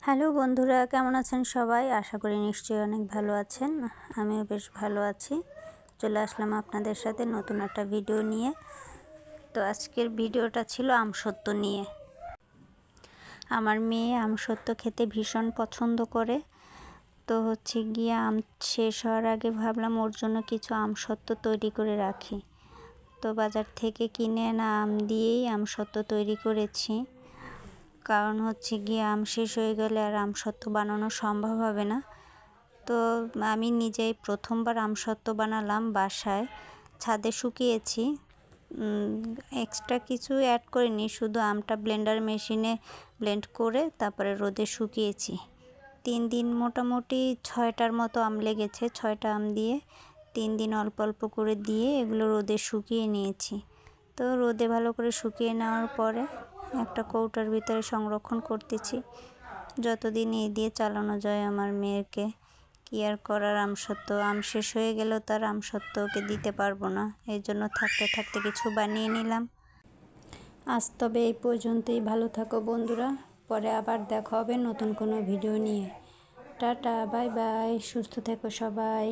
Hello বন্ধুরা, কেমন আছেন সবাই? আশা করি নিশ্চয়ই অনেক ভালো আছেন। আমিও বেশ ভালো আছি। চলে আসলাম আপনাদের সাথে নতুন একটা ভিডিও নিয়ে। তো আজকের ভিডিওটা ছিল আমসত্ত্ব নিয়ে। আমার মেয়ে আমসত্ত্ব খেতে ভীষণ পছন্দ করে। তো গিয়ে আম শেষ হওয়ার আগে ভাবলাম ওর জন্য কিছু আমসত্ত্ব তৈরি করে রাখি। তো বাজার থেকে কিনে আনা আম দিয়েই আমসত্ত্ব তৈরি করেছি। কারণ গিয়ে আম শেষ হয়ে গেলে আর আমসত্ত্ব বানানো সম্ভব হবে না। তো আমি নিজেই প্রথমবার আমসত্ত্ব বানালাম বাসায়। ছাদে শুকিয়েছি, এক্সট্রা কিছু অ্যাড করিনি, শুধু আমটা ব্লেন্ডার মেশিনে ব্লেন্ড করে তারপরে রোদে শুকিয়েছি। 3 দিন মোটামুটি 6টার মতো আম লেগেছে। 6টা আম দিয়ে 3 দিন অল্প অল্প করে দিয়ে এগুলো রোদে শুকিয়ে নিয়েছি। তো রোদে ভালো করে শুকিয়ে নেওয়ার পরে একটা কৌটার ভিতরে সংরক্ষণ করতেছি, যতদিন এই দিয়ে চালানো যায় আমার মেয়েকে। কি আর করার, আমসত্ত্ব আম শেষ হয়ে গেলেও তার আমসত্ত্ব ওকে দিতে পারবো না, এই জন্য থাকতে থাকতে কিছু বানিয়ে নিলাম। আজ তবে এই পর্যন্তই। ভালো থাকো বন্ধুরা, পরে আবার দেখা হবে নতুন কোনো ভিডিও নিয়ে। টাটা, বাই বাই, সুস্থ থেকো সবাই।